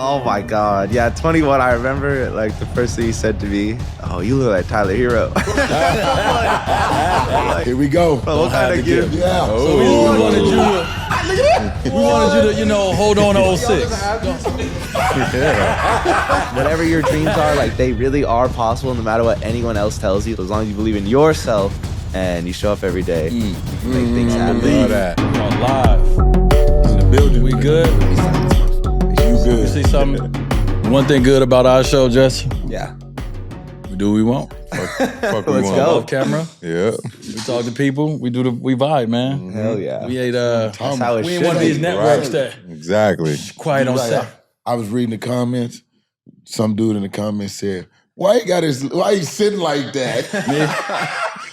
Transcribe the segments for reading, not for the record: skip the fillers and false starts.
Oh my God. Yeah, 21, I remember like the first thing he said to me, oh, you look like Tyler Hero. Here we go. What kind of gift? Yeah. So we wanted you to, hold on to 06. Whatever your dreams are, like they really are possible no matter what anyone else tells you. As long as you believe in yourself and you show up every day, you can make things happen. Believe that. On live. In the building. We good? You good. You see something? One thing good about our show, Jesse? Yeah. We do what we want. Fuck we Let's want. go. Off camera. Yeah. We talk to people. We vibe, man. Hell yeah. We ain't That's how it we should ain't one of these be. networks that Exactly. quiet on Right. set. I was reading the comments. Some dude in the comments said, why he sitting like that?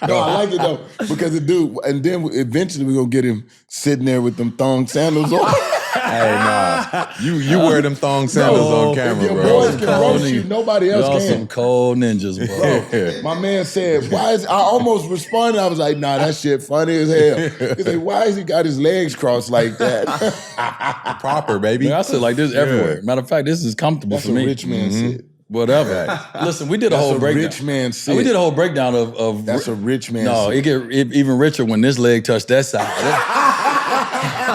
No, I like it though, because the dude, and then eventually we're gonna get him sitting there with them thong sandals on. Hey, nah. You wear them thong sandals on camera, If your bro. boys can roast you, nobody else Y'all can. some cold ninjas, bro. My man said, I almost responded, I was like, nah, that shit funny as hell. He said, why has he got his legs crossed like that? Proper, baby. Man, I sit like this everywhere. Matter of fact, this is comfortable That's for a me. rich man shit. Whatever. Listen, we did a That's whole a breakdown. rich man shit. We did a whole breakdown of That's a rich man No, shit. it get even richer when this leg touched that side.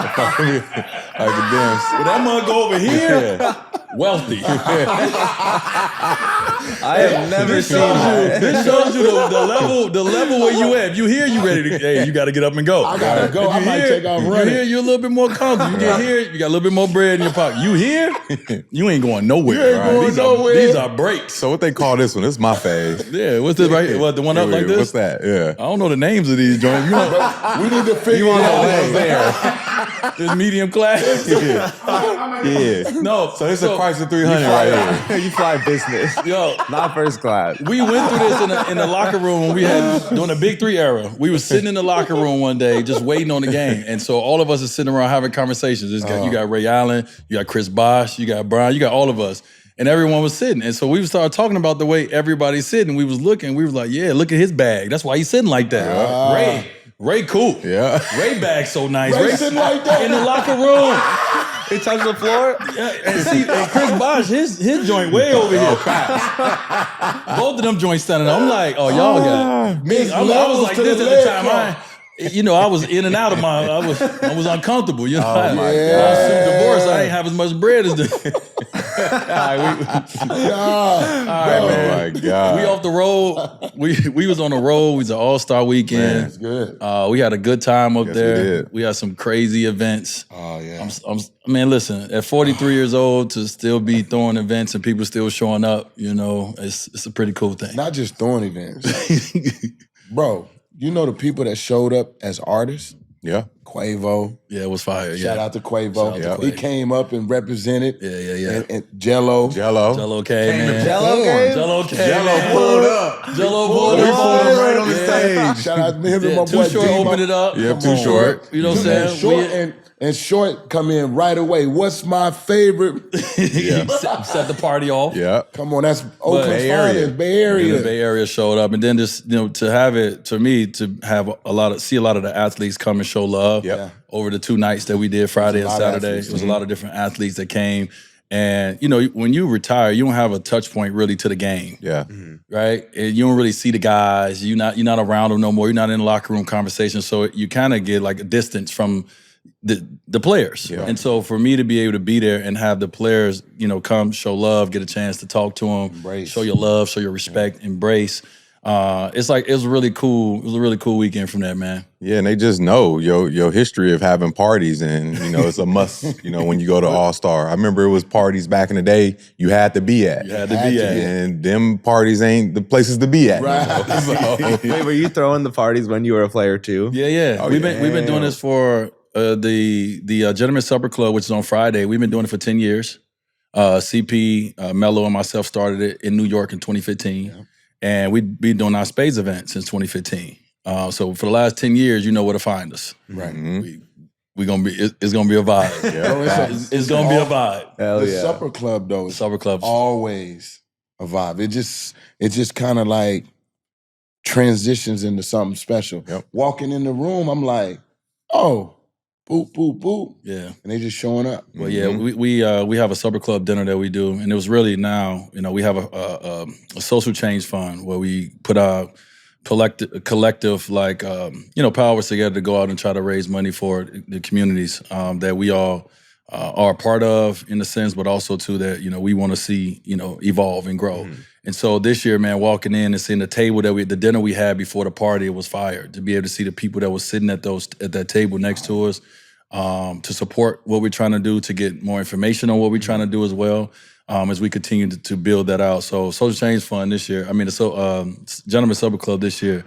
Like a damn. But that mug go over here, wealthy. I have never seen that. This shows you the level where you at. If you here, you ready to, hey, you got to get up and go. I gotta go. I might take off You running. here, you're a little bit more comfortable. You get here, you got a little bit more bread in your pocket. You here, you ain't going nowhere. You ain't going nowhere. These are breaks. So what they call this one? This is my phase. Yeah, what's this right here? What, the one up like this? What's that? Yeah. I don't know the names of these joints. You know, We need to figure it out. this medium class. Yeah. No, So it's a price of 300 right here. You fly business, Yo, not first class. we went through this in the locker room when we had during the Big Three era. We were sitting in the locker room one day just waiting on the game, and so all of us are sitting around having conversations. You got Ray Allen, you got Chris Bosh, you got Brian, you got all of us, and everyone was sitting. And so we started talking about the way everybody's sitting. We was looking. We was like, yeah, look at his bag. That's why he's sitting like that. Ray cool. Yeah. Ray bag so nice. Ray sitting like that. in the locker room. He touched the floor? Yeah, and Chris Bosh, his joint way over here. Both of them joints standing up. I'm like, oh, y'all got me. I was levels like to this the at the leg time. I was in and out of my. I was uncomfortable. You know, my I was God. divorced. I ain't have as much bread as them. Oh my God. We off the road. We was on the road. We was an all-star weekend. That's good. We had a good time up Yes, we there. did. We had some crazy events. Oh, yeah. Man, listen, at 43 years old to still be throwing events and people still showing up, it's a pretty cool thing. Not just throwing events. Bro, you know the people that showed up as artists? Yeah. Quavo. Yeah, it was fire. Shout Yeah. out to Quavo. Shout out to He Quavo. came up and represented. Yeah. And Jello. Jello came, man. Jello game? Jello came. Jello man. pulled up. Jello pulled We up. pulled him right on the Yeah. stage. Shout out to him and my Too boy Short D-Mo. opened it up. Yeah, Come Too on. Short. You know what I'm And saying? Short and Short come in right away. What's my favorite? He set the party off. Yeah. Come on, that's Oakland's Bay Area. finest, Bay Area. The Bay Area showed up, and then just to have it to me to have a lot of the athletes come and show love. Yep. Over the 2 nights that we did, Friday and lot of Saturday, athletes. it was a lot of different athletes that came. And when you retire, you don't have a touch point really to the game, Yeah. right? And you don't really see the guys. You're not around them no more. You're not in the locker room conversation, so you kind of get like a distance from the players. Yeah. And so for me to be able to be there and have the players, come show love, get a chance to talk to them, Embrace. show your love, show your respect, embrace. It was really cool. It was a really cool weekend from that, man. Yeah, and they just know your history of having parties, and it's a must. When you go to All Star, I remember it was parties back in the day you had to be at. You had to be at. and them parties ain't the places to be at. Right. Wait, were you throwing the parties when you were a player too? Yeah. Oh, we've been doing this for the Gentleman's Supper Club, which is on Friday. We've been doing it for 10 years. CP, Mello, and myself started it in New York in 2015. Yeah. And we've been doing our Spades event since 2015. So for the last 10 years, you know where to find us. Right. It's gonna be a vibe. Yeah. It's gonna be a vibe. Hell The yeah. supper club though is Supper clubs. always a vibe. It just kind of like transitions into something special. Yep. Walking in the room, I'm like, oh, boop, boop, boop. Yeah. And they just showing up. Well, yeah, we have a supper club dinner that we do, and it was really now, we have a social change fund where we put our collective powers together to go out and try to raise money for the communities that we all are a part of, in a sense, but also too that we want to see evolve and grow. And so this year, man, walking in and seeing the table the dinner we had before the party, it was fire. To be able to see the people that was sitting at that table next to us, to support what we're trying to do, to get more information on what we're trying to do as well, as we continue to build that out. So Social Change Fund this year, the Gentleman Supper Club this year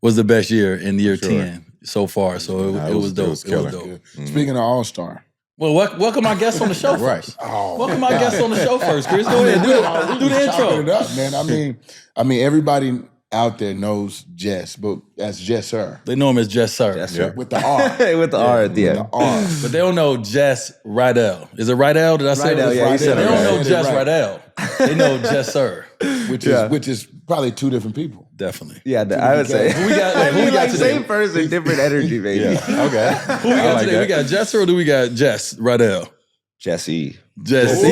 was the best year in year 10 so far. So it was dope. It was dope. Speaking of All-Star. Well, welcome our guests on the show first. Welcome our guests on the show first, Chris. Go ahead, do the intro. It up, man. I mean, everybody out there knows Jess, but that's Jesser. They know him as Jess Sir. Jesser. With the R. With the R at the end. But they don't know Jess Rydell. Is it Rydell? Did I say Rydell, it? yeah, you said They it don't right. know Jess Right. Rydell. They know Jess Sir. which is probably two different people. Definitely. Yeah, I would say. Who we got today? Same person, different energy, baby. Okay. Who we got today? We got Jess or do we got Jess Rydell? Jesse. Jesse.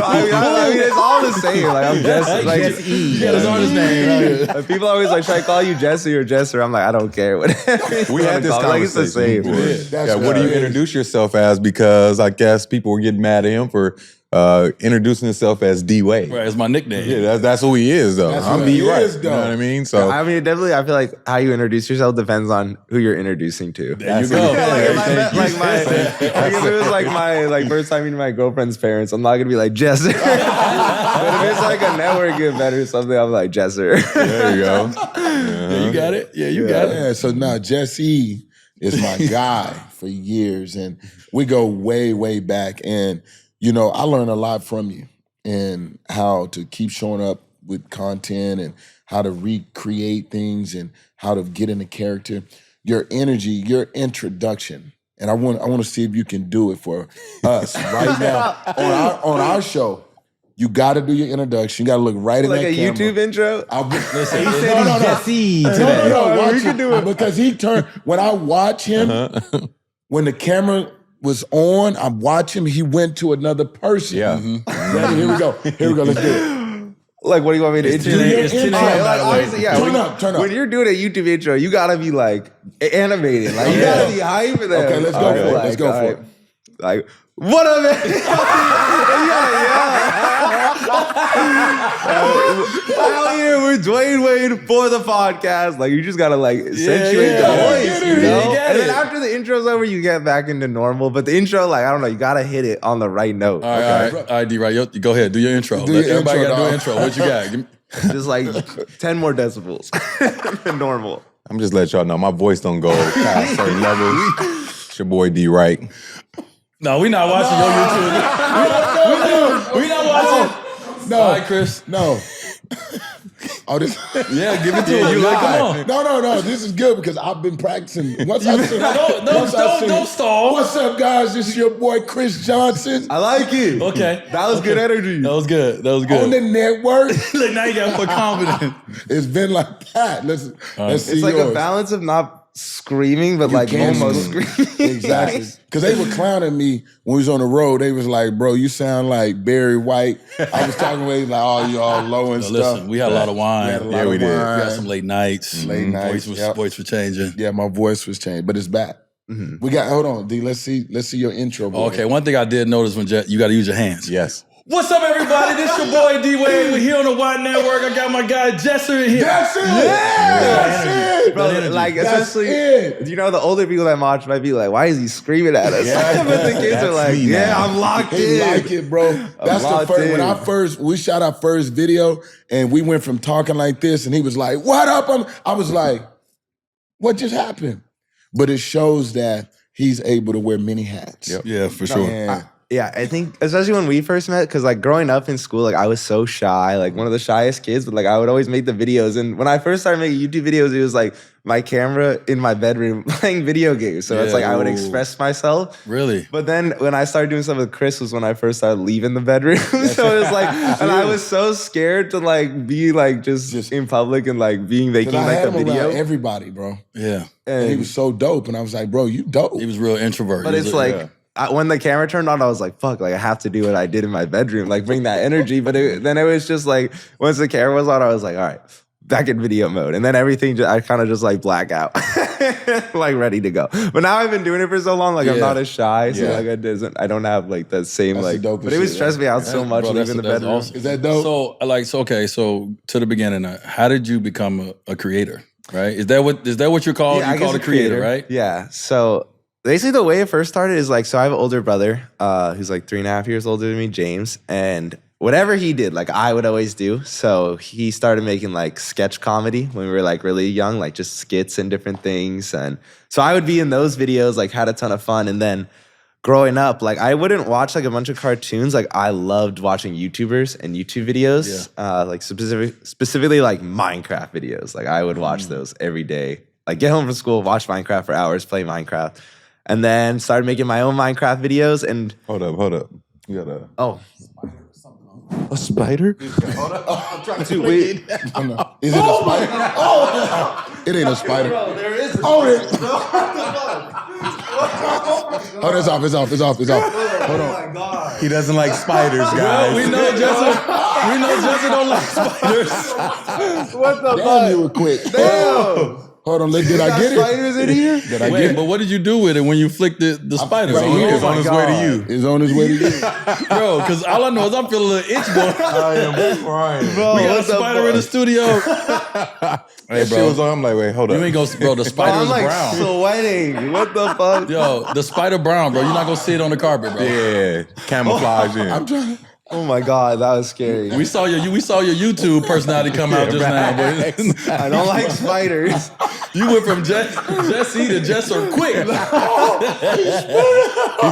I mean, it's all the same. Like, I'm Jesse. Like, You got his artist name. Right? people always like, should I call you Jesse or Jesser? I'm like, I don't care. Whatever. We had this Like, conversation it's the same. before. That's What do you right. introduce yourself as? Because I guess people were getting mad at him for introducing himself as D Wade. Right, it's my nickname. Yeah, that's who he is, though. That's I'm who D he Wright. is, You though. know what I mean? So I mean, definitely, I feel like how you introduce yourself depends on who you're introducing to. There you go. If it was like my first time meeting my girlfriend's parents, I'm not gonna be like Jesser. But if it's like a network event or something, I'm like Jesser. there you go. Yeah, you got it. Yeah, you got it. Yeah, so now Jesse is my guy for years, and we go way, way back. And, I learned a lot from you and how to keep showing up with content and how to recreate things and how to get into character. Your energy, your introduction. And I want to see if you can do it for us right now on our show. You got to do your introduction. You got to look right in Like that a camera. YouTube intro. Listen, He said he's Jesse today. No, watch We can do it. because he turned. When I watch him, when the camera was on, I watch him. He went to another person. Yeah. Ready? Here we go. Let's do it. Like, what do you want me to It's intro? 10 It's 10 All right, a.m., by like, the way. obviously, yeah. Turn up. When you're doing a YouTube intro, you gotta be like animated. Like, you gotta be hype for that. Okay, let's go for it. Let's go for it. Like, what up, man? You gotta yell. Out here with Dwyane Wade for the podcast. Like, you just gotta accentuate the voice, You get And then it. after the intro's over, you get back into normal. But the intro, I don't know, you gotta hit it on the right note. All right, D-Right. Go ahead. Do your intro. Do your Everybody intro, got to do an dog. intro. What you got? Give me- Just 10 more decibels than normal. I'm just letting y'all know my voice don't go past certain levels. It's your boy D Wright. No, we not watching your YouTube. We not watching. No, All right, Chris. No. Oh, this. Yeah, give it to him. You Like, lied. come on. No. This is good because I've been practicing. Don't stall. What's up, guys? This is your boy Chris Johnson I like it. Okay. That was good energy. That was good. on the network. Look, now you got to put confidence. It's been like that. Let's see It's like yours. a balance of not screaming, but like can't almost scream. screaming. Exactly. Because they were clowning me when we was on the road. They was like, bro, you sound like Barry White. I was talking away like, oh, you all low and No, stuff. listen, we had a lot of wine. We had a lot Yeah, of we did. wine. We had some late nights. Late nights, yep. Voice was changing. Yeah, my voice was changed, but it's back. We got, hold on, D, let's see your intro. Boy. Okay, one thing I did notice when you got to use your hands. Yes. What's up, everybody? This your boy D Wade. We're here on the White Network. I got my guy Jesser in here. That's it! That's it! Bro, like, That's especially, it. the older people that watch might be like, why is he screaming at us? But the kids are like, me now. I'm locked He in. like it, bro. That's the locked first. When in. we shot our first video, and we went from talking like this, and he was like, "What up?" I was like, "What just happened?" But it shows that he's able to wear many hats. Yep. Yeah, for sure. And Yeah, I think especially when we first met, because like growing up in school, like I was so shy, like one of the shyest kids, but like I would always make the videos. And when I first started making YouTube videos, it was like my camera in my bedroom playing video games. So it's like I would express myself. Really? But then when I started doing stuff with Chris was when I first started leaving the bedroom. So it was like, and I was so scared to like be like just in public and like making like the video. Everybody, bro. Yeah. And he was so dope. And I was like, bro, you dope. He was real introvert. But it's like, when the camera turned on, I was like, fuck, like I have to do what I did in my bedroom, like bring that energy. But then it was just like, once the camera was on, I was like, all right, back in video mode. And then everything, I kind of just like black out, like ready to go. But now I've been doing it for so long, like I'm not as shy. So like I don't have like that same like, but it would stress me out so much leaving the bedroom. Awesome. Is that dope? So to the beginning, how did you become a creator, right? Is that what you're called? Yeah, you called a creator, right? Yeah. So basically, the way it first started is like, so I have an older brother who's like 3.5 years older than me, James. And whatever he did, like I would always do. So he started making like sketch comedy when we were like really young, like just skits and different things. And so I would be in those videos, like had a ton of fun. And then growing up, like I wouldn't watch like a bunch of cartoons. Like I loved watching YouTubers and YouTube videos, like specifically like Minecraft videos. Like I would watch those every day. Like get home from school, watch Minecraft for hours, play Minecraft. And then started making my own Minecraft videos and... Hold up. You got a... Oh. A spider? Hold up. I'm trying to wait. Oh, no. Is it a spider? Oh! It ain't a spider. Bro, there is a Oh, that's off. It's off. Hold on. Oh my God. He doesn't like spiders, guys. Well, we know Jesse don't like spiders. What the Damn, you were quick. Damn. Hold on, did I get it? Spiders in here? Did I Wait, get it? but what did you do with it when you flicked the spider? Right here. It's on his way to you. It's on his way to you. Bro, because all I know is I'm feeling a little itch going. I am crying. Bro, We got a what the spider fuck? in the studio. Hey, That shit was on. I'm like, wait, hold up. You ain't gonna, bro. The Bro, spider I'm is like brown. sweating. What the fuck? Yo, the spider brown, bro. You're not gonna see it on the carpet, bro. Yeah, camouflage in. I'm trying. Oh my God, that was scary. We saw your YouTube personality come out just now, but I don't like spiders. you went from Jesse to Jesser quick. He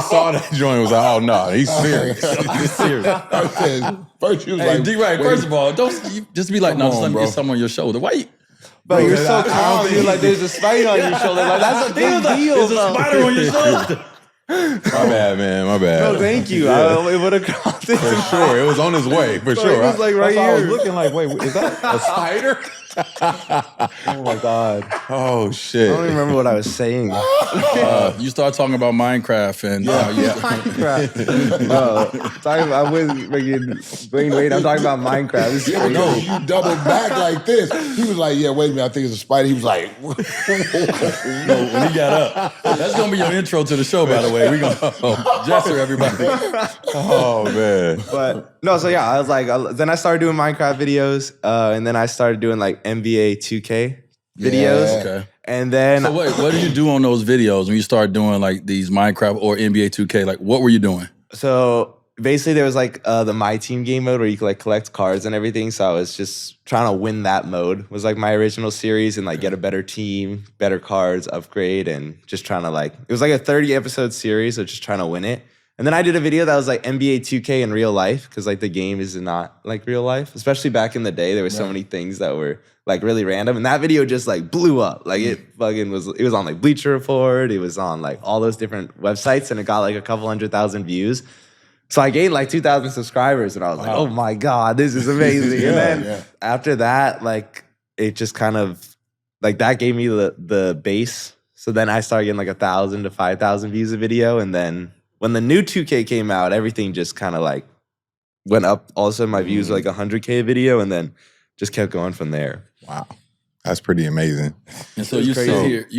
saw that joint and was like, oh no, he's serious. He's serious. I said, first you was Hey, like, D-Right, wait, first of all, don't just be like, no, just let me bro. get something on your shoulder. Why you? Bro, you're so I don't calm. think You're like, there's a spider on your shoulder. Like, that's a big deal, There's a bro. spider on your shoulder. My bad, man. My bad. Bro, thank you. It would have crossed it. For sure. It was on his way. For sure. It was like right That's why I was here. looking like, wait, is that a spider? Oh my God. Oh, shit. I don't even remember what I was saying. You start talking about Minecraft and Minecraft. I'm with Dwyane Wade. I'm talking about Minecraft. This is Yeah, no, you double back like this. He was like, yeah, wait a minute, I think it's a spider. He was like, when he got up. That's gonna be your intro to the show, by the way. We gonna Jesser, everybody. Oh, man. But no, so yeah, I was like, then I started doing Minecraft videos, and then I started doing like NBA 2K videos. Yeah. Okay. And then So what do you do on those videos when you start doing like these Minecraft or NBA 2K? Like, what were you doing? so basically there was like the My Team game mode where you could like collect cards and everything. So I was just trying to win that mode was like my original series and like get a better team, better cards, upgrade, and just trying to like, it was like a 30 episode series, so just trying to win it. And then I did a video that was like NBA 2K in real life because like the game is not like real life, especially back in the day. There were so many things that were like really random, and that video just like blew up. Like it fucking was. It was on like Bleacher Report. It was on like all those different websites, and it got like a couple 100,000 views. So I gained like 2,000 subscribers, and I was like, oh my God, this is amazing. And then after that, like it just kind of like that gave me the base. So then I started getting like 1,000 to 5,000 views a video, and then when the new 2K came out, everything just kind of like went up. All of a sudden, my views were like 100K a video, and then just kept going from there. Wow. That's pretty amazing. And so you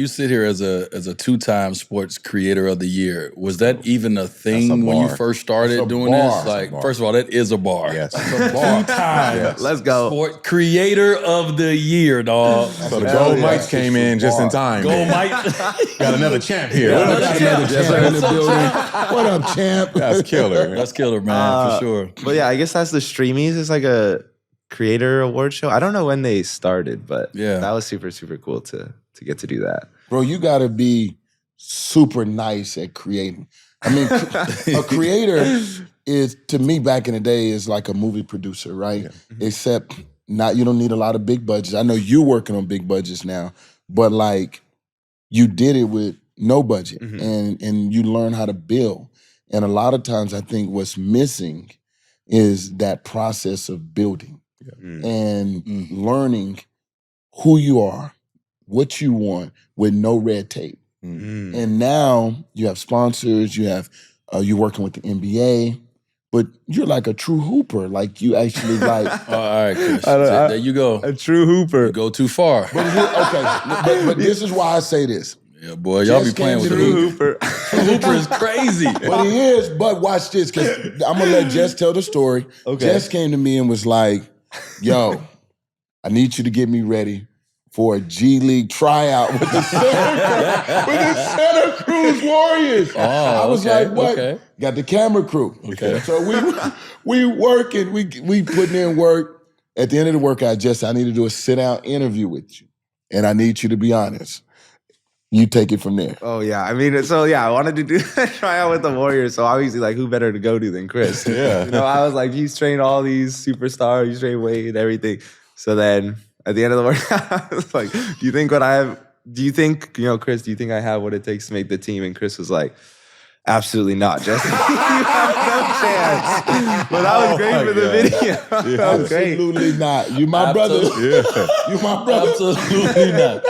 sit here as a two-time sports creator of the year. Was that even a thing when you bar. first started doing bar. this? That's Like, a bar. first of all, that is a bar. Yes. Two-time Let's go. sport creator of the year, dog. So the Hell gold yeah. mics came in just in time. Go, man. Mike. Got another champ here. Yeah, What another up, champ. champ in the building. What up, champ? That's killer. That's killer, man, for sure. But yeah, I guess that's the Streamies. It's like a creator award show. I don't know when they started, but that was super, super cool to get to do that. Bro, you gotta be super nice at creating. I mean, a creator is, to me, back in the day, is like a movie producer, right? Yeah. Except you don't need a lot of big budgets. I know you're working on big budgets now, but like you did it with no budget and you learn how to build. And a lot of times I think what's missing is that process of building and learning who you are, what you want with no red tape. And now you have sponsors, you're working with the NBA, but you're like a true hooper. Like you actually like. All right, Chris. There you go. A true hooper. You go too far. But this is why I say this. Yeah, boy, y'all be playing with the Hooper. Hooper is crazy. But he is. But watch this, because I'm gonna let Jess tell the story. Okay. Jess came to me and was like, "Yo, I need you to get me ready for a G League tryout with the Santa Cruz Warriors." Oh, I was okay, like, "What?" okay. Got the camera crew. Okay. So we working. We putting in work. At the end of the workout, Jess, I need to do a sit-down interview with you, and I need you to be honest. You take it from there. Oh, yeah. I mean, so yeah, I wanted to do a tryout with the Warriors. So obviously, like, who better to go to than Chris? Yeah. You know, I was like, he's trained all these superstars, he's trained Wade, everything. So then at the end of the workout, I was like, do you think, Chris, do you think I have what it takes to make the team? And Chris was like, absolutely not, Jesse. You have no chance. But that was great for the video. That was great. Absolutely not. You my brother. Yeah. You my brother. Absolutely not.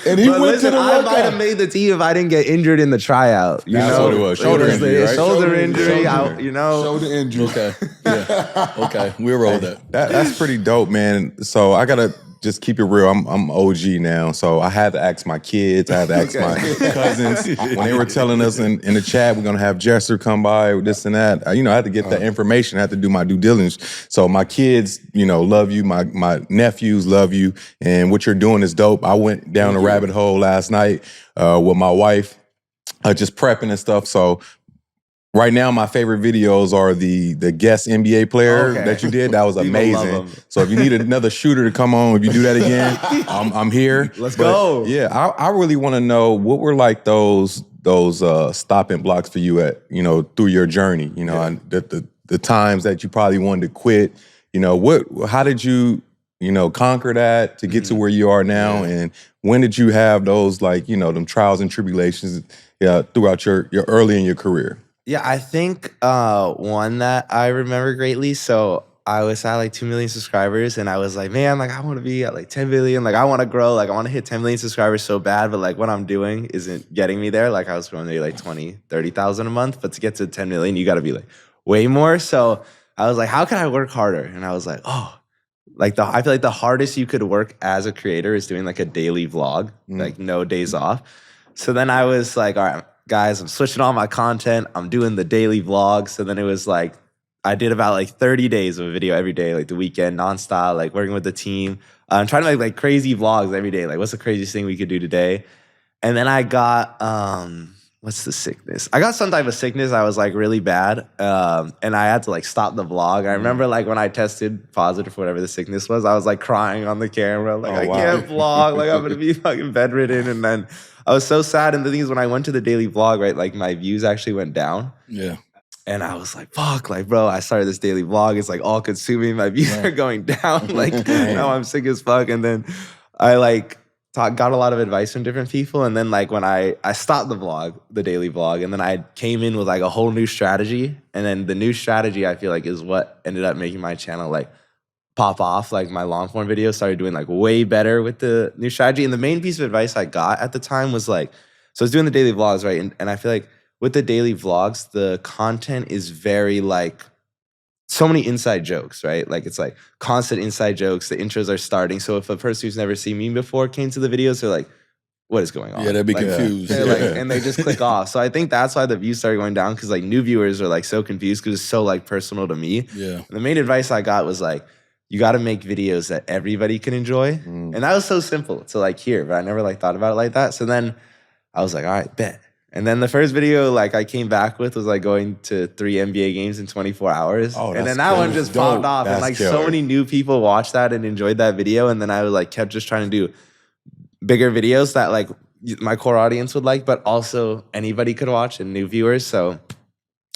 And he But went listen, to the I might have workout. made the team if I didn't get injured in the tryout. You That's know? what it was. Shoulder injury, right? Shoulder injury. Shoulder Shoulder injury. Okay. Yeah. Okay. We'll roll that. That's pretty dope, man. So I gotta just keep it real. I'm OG now, so I had to ask my kids, I had to ask my cousins when they were telling us in the chat we're gonna have Jesser come by, this and that. I had to get that information. I had to do my due diligence. So my kids, love you. My nephews love you, and what you're doing is dope. I went down a rabbit hole last night with my wife, just prepping and stuff. So. Right now, my favorite videos are the guest NBA player that you did. That was People amazing. love 'em. So if you need another shooter to come on, if you do that again, I'm here. Let's go. Yeah, I really want to know what were like those stopping blocks for you at through your journey. And the times that you probably wanted to quit. How did you conquer that to get to where you are now? And when did you have those them trials and tribulations throughout your early in your career? Yeah, I think one that I remember greatly. So I was at like 2 million subscribers, and I was like, man, like I want to be at like 10 billion. Like I want to grow. Like I want to hit 10 million subscribers so bad, but like what I'm doing isn't getting me there. Like I was growing maybe like 20, 30,000 a month, but to get to 10 million, you got to be like way more. So I was like, how can I work harder? And I was like, I feel like the hardest you could work as a creator is doing like a daily vlog, like no days off. So then I was like, all right, guys, I'm switching all my content. I'm doing the daily vlog. So then it was like, I did about like 30 days of a video every day, like the weekend, nonstop, like working with the team. I'm trying to make like crazy vlogs every day. Like, what's the craziest thing we could do today? And then I got, what's the sickness? I got some type of sickness. I was like really bad. And I had to like stop the vlog. I remember like when I tested positive for whatever the sickness was, I was like crying on the camera. Like, I can't vlog. Like, I'm going to be fucking bedridden. And then I was so sad. And the thing is, when I went to the daily vlog, right, like my views actually went down. Yeah. And I was like, fuck, like, bro, I started this daily vlog. It's like all consuming. My views are going down. Like, now I'm sick as fuck. And then I like got a lot of advice from different people. And then like when I stopped the vlog, the daily vlog, and then I came in with like a whole new strategy. And then the new strategy, I feel like, is what ended up making my channel like pop off. Like my long form videos started doing like way better with the new strategy. And the main piece of advice I got at the time was like, so I was doing the daily vlogs, right? And I feel like with the daily vlogs, the content is very like so many inside jokes, right? Like it's like constant inside jokes. The intros are starting. So if a person who's never seen me before came to the videos, they're like, what is going on? Yeah, they'd be like, confused. And they just click off. So I think that's why the views started going down, because like new viewers are like so confused because it's so like personal to me. Yeah. And the main advice I got was like, you got to make videos that everybody can enjoy. And that was so simple to like hear, but I never like thought about it like that. So then I was like, all right, bet. And then the first video like I came back with was like going to 3 NBA games in 24 hours. Oh, and then that one just popped off. That's and like killer. so many new people watched that and enjoyed that video. And then I was like kept just trying to do bigger videos that like my core audience would like, but also anybody could watch and new viewers. So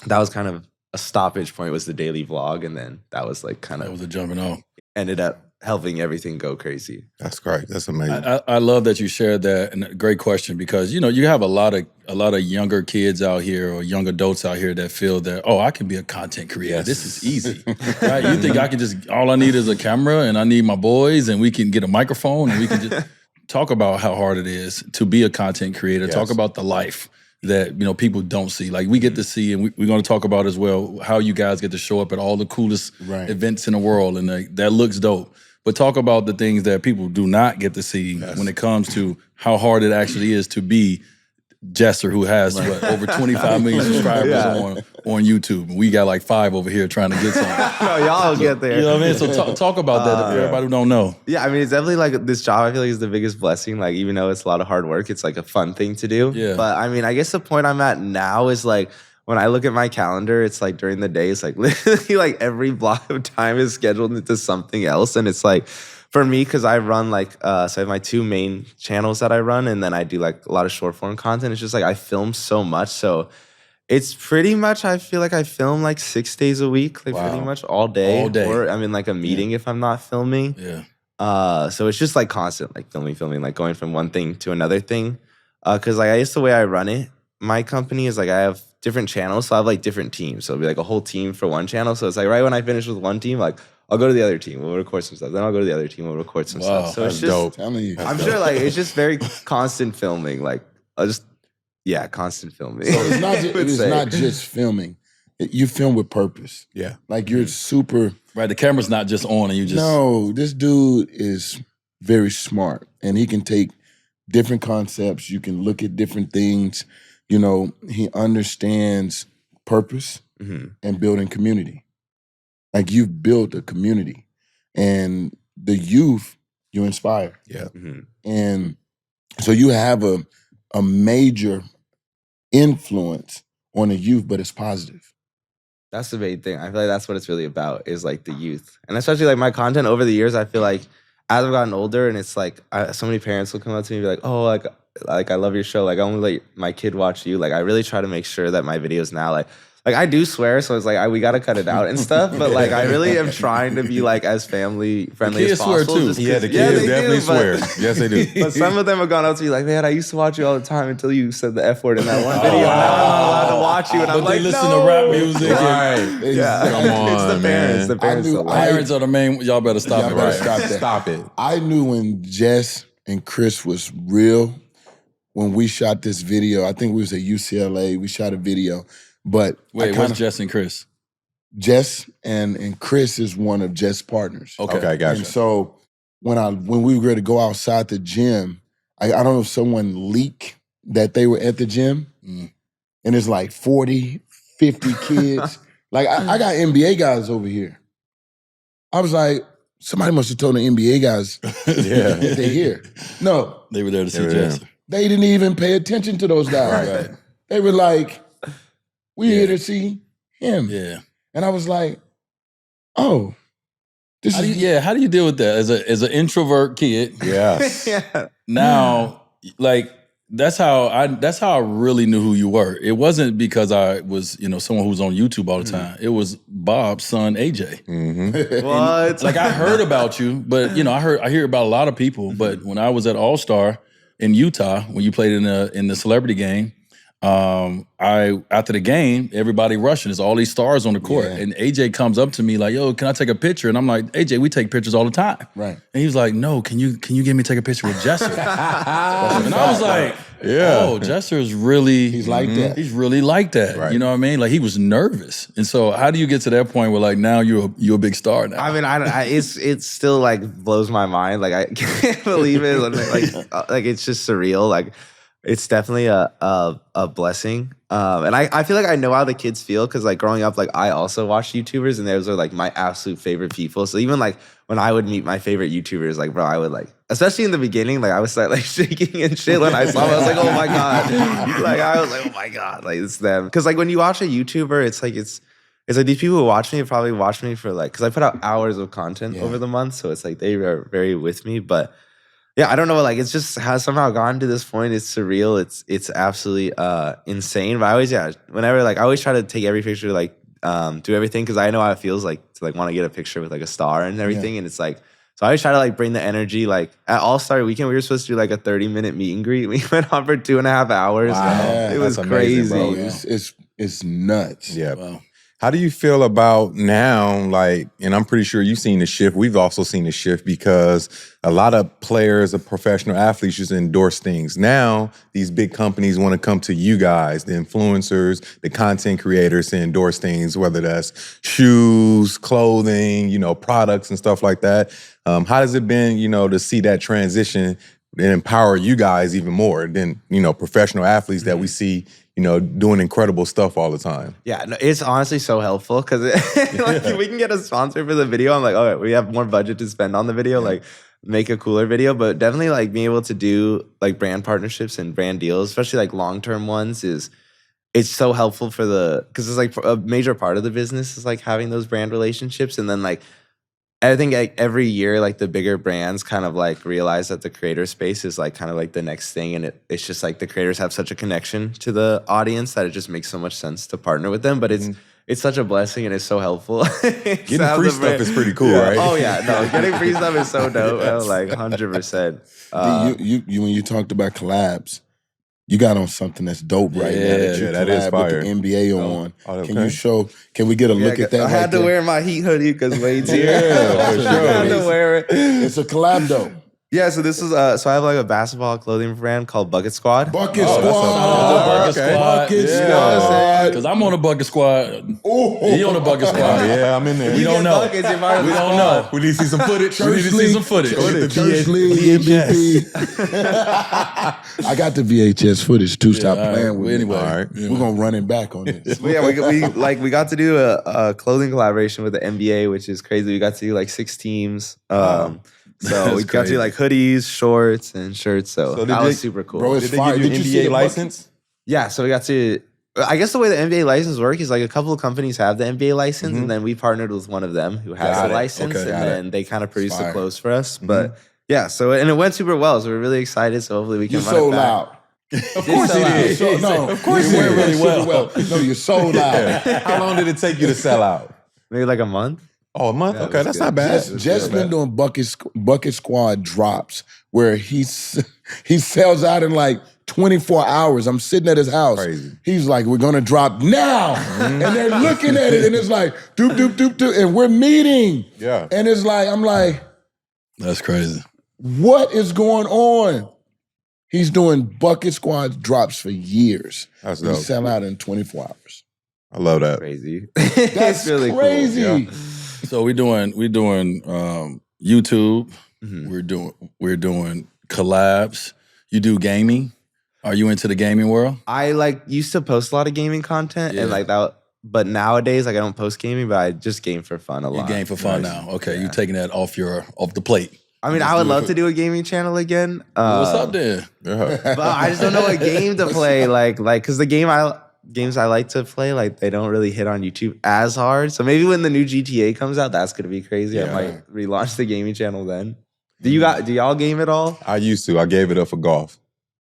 that was kind of a stoppage point, was the daily vlog. And then that was like kind That of was a jumping off. ended up helping everything go crazy. That's great. That's amazing. I love that you shared that, and a great question, because you have a lot of younger kids out here or young adults out here that feel that, oh, I can be a content creator. Yes. This is easy, right? You think I can just, all I need is a camera and I need my boys and we can get a microphone and we can just talk about how hard it is to be a content creator. Yes. Talk about the life that people don't see. Like we get to see, and we're going to talk about as well how you guys get to show up at all the coolest events in the world, and that looks dope. But talk about the things that people do not get to see when it comes to how hard it actually is to be Jesser, who has over 25 million subscribers on YouTube. And we got like 5 over here trying to get some. No, y'all will get there. You know what I mean? So talk about that for everybody who don't know. Yeah, I mean, it's definitely like this job, I feel like, is the biggest blessing. Like, even though it's a lot of hard work, it's like a fun thing to do. Yeah. But I mean, I guess the point I'm at now is like, when I look at my calendar, it's like during the day, it's like literally like every block of time is scheduled into something else. And it's like, for me, because I run like, so I have my 2 main channels that I run, and then I do like a lot of short form content. It's just like I film so much. So it's pretty much, I feel like I film like 6 days a week, like pretty much all day. All day. Or I'm in like a meeting if I'm not filming. Yeah. So it's just like constant, like filming, like going from one thing to another thing. Because like I guess the way I run it, my company is like I have different channels, so I have like different teams. So it'll be like a whole team for one channel. So it's like right when I finish with one team, like I'll go to the other team, we'll record some stuff. Then I'll go to the other team, we'll record some stuff. So it's just dope. Telling you. I'm sure like it's just very constant filming. Like I'll just constant filming. So it's not I would it's say. not just filming. You film with purpose. Yeah. Like you're super. Right. The camera's not just on and you just. No, this dude is very smart, and he can take different concepts. You can look at different things. He understands purpose and building community. Like you've built a community, and the youth you inspire. Yeah. And so you have a major influence on the youth, but it's positive. That's the main thing. I feel like that's what it's really about, is like the youth. And especially like my content over the years, I feel like as I've gotten older, and it's like so many parents will come up to me and be like, oh, like I love your show. Like I only let my kid watch you. Like I really try to make sure that my videos now, like I do swear, so it's like we gotta cut it out and stuff. But like I really am trying to be like as family friendly as kids swear possible. too. just Yeah, 'cause- the kids they definitely do, but- swear. Yes, they do. But some of them have gone up to me like, man, I used to watch you all the time until you said the F word in that one video. Now I'm not allowed to watch you. And I'm But like, they listen no. to rap music. Right. Yeah, Come on, it's the parents. man. The parents. I knew- that like- Parents are the main. Y'all better stop Y'all it. better Right. stop that. Stop it. I knew when Jess and Chris was real when we shot this video. I think we was at UCLA. We shot a video, but Wait, what's Jess and Chris? Jess and Chris is one of Jess' partners. Okay. Okay, gotcha. And so when we were ready to go outside the gym, I don't know if someone leaked that they were at the gym, and it's like 40, 50 kids. Like I got NBA guys over here. I was like, somebody must have told the NBA guys Yeah. that they're here. No, They were there to see They were Jess. they didn't even pay attention to those guys. Right. They were like, we're here to see him. Yeah. And I was like, oh, this How do is you deal with that as an introvert kid? Yes. yeah. Now, like that's how I really knew who you were. It wasn't because I was, someone who was on YouTube all the time. It was Bob's son, AJ. Mm-hmm. What? Like I heard about you, but I hear about a lot of people. But when I was at All Star in Utah, when you played in the celebrity game, after the game, everybody rushing. There's all these stars on the court, and AJ comes up to me like, "Yo, can I take a picture?" And I'm like, "AJ, we take pictures all the time." right. And he was like, "No, can you get me take a picture with Jesser?" And I was like, Yeah. "Oh, Jesser is really He's like that. He's really like that." Right. You know what I mean? Like he was nervous. And so, how do you get to that point where like now you're a big star now? I mean, it still like blows my mind. Like I can't believe it. Like it's just surreal. Like it's definitely a blessing. And I feel like I know how the kids feel because like growing up, like I also watched YouTubers and those are like my absolute favorite people. So even like when I would meet my favorite YouTubers, like bro, I would like, especially in the beginning, like I would start like shaking and shit when I saw them. I was like, oh my God. Like I was like, oh my God, like it's them. Cause like when you watch a YouTuber, it's like these people who watch me probably watch me for like, cause I put out hours of content over the month. So it's like they are very with me. But Yeah, I don't know. Like, it's just has somehow gotten to this point. It's surreal. It's absolutely insane. But I always, whenever like I always try to take every picture, like do everything because I know how it feels like to like want to get a picture with like a star and everything. And it's like, so I always try to like bring the energy. Like at All-Star Weekend, we were supposed to do like a 30-minute meet and greet. We went on for 2.5 hours. Wow. It was That's crazy. amazing, bro. It's nuts. Yeah. Wow. How do you feel about now, like, and I'm pretty sure you've seen the shift, we've also seen the shift because a lot of players, of professional athletes just endorse things. Now, these big companies want to come to you guys, the influencers, the content creators to endorse things, whether that's shoes, clothing, products and stuff like that. How has it been, to see that transition and empower you guys even more than, professional athletes that we see doing incredible stuff all the time? Yeah, no, it's honestly so helpful because like, if we can get a sponsor for the video, I'm like, okay, we have more budget to spend on the video, like make a cooler video. But definitely like being able to do like brand partnerships and brand deals, especially like long-term ones it's so helpful because it's like a major part of the business is like having those brand relationships. And then like, I think like every year, like the bigger brands kind of like realize that the creator space is like kind of like the next thing. And it's just like the creators have such a connection to the audience that it just makes so much sense to partner with them. But it's such a blessing and it's so helpful. Getting free stuff is pretty cool, right? Oh yeah, no, getting free stuff is so dope. Yes. Like 100%. You when you talked about collabs, you got on something that's dope right now. That is fire. With the NBA on. okay. Can you show? Can we get a look at that? I had to wear my Heat hoodie because Wade's here. for sure. I had to wear it. It's a collab though. Yeah, so this is so I have like a basketball clothing brand called Bucket Squad. Bucket Bucket Squad. Squad. Bucket Yeah. Squad. Because I'm on a bucket squad. Oh, He on a bucket squad. Yeah, I'm in there. We don't know. Buckets, you're part of We the don't squad. know. We need to see some footage. We need to see some footage. Church League MVP. I got the VHS footage too. Stop all right. playing with Anyway, me. all right. We're gonna run it back on this. But yeah, we got to do a clothing collaboration with the NBA, which is crazy. We got to do like 6 teams. So we got to do like hoodies, shorts, and shirts. So that was super cool. Bro, it's Did they fire. give you Did an you see NBA the license? Yeah, so we got to. I guess the way the NBA license works is like a couple of companies have the NBA license, and then we partnered with one of them who has Got the it. license, Okay, and got then they kind of produced the fire. clothes for us. But yeah, so and it went super well. So we're really excited. So hopefully we can You run it sold back. out. Of course You it did. No, Of course you you went did. really well. No, you sold out. How long did it take you to sell out? Maybe like a month. Oh, a month? Yeah, Okay, that's that's good. not bad. Jess been doing Bucket Squad drops where he sells out in like 24 hours. I'm sitting at his house. Crazy. He's like, we're gonna drop now. And they're looking at it and it's like, doop, doop, doop, doop. And we're meeting. Yeah. And it's like, I'm like, That's crazy. what is going on? He's doing Bucket Squad drops for years. That's He dope. sell out in 24 hours. I love that. Crazy. That's It's really crazy. cool. Yeah. So we're doing YouTube. Mhm. We're doing collabs. You do gaming. Are you into the gaming world? I like used to post a lot of gaming content Yeah. and like that, but nowadays like I don't post gaming, but I just game for fun a You lot. game for fun now. Okay, you taking that off the plate. I mean, I would love to do a gaming channel again. What's up there? Yeah. But I just don't know what game to play. Like, because the games I like to play, like they don't really hit on YouTube as hard. So maybe when the new GTA comes out, that's gonna be crazy. I Yeah. might relaunch the gaming channel then. Do y'all game at all? I used to. I gave it up for golf.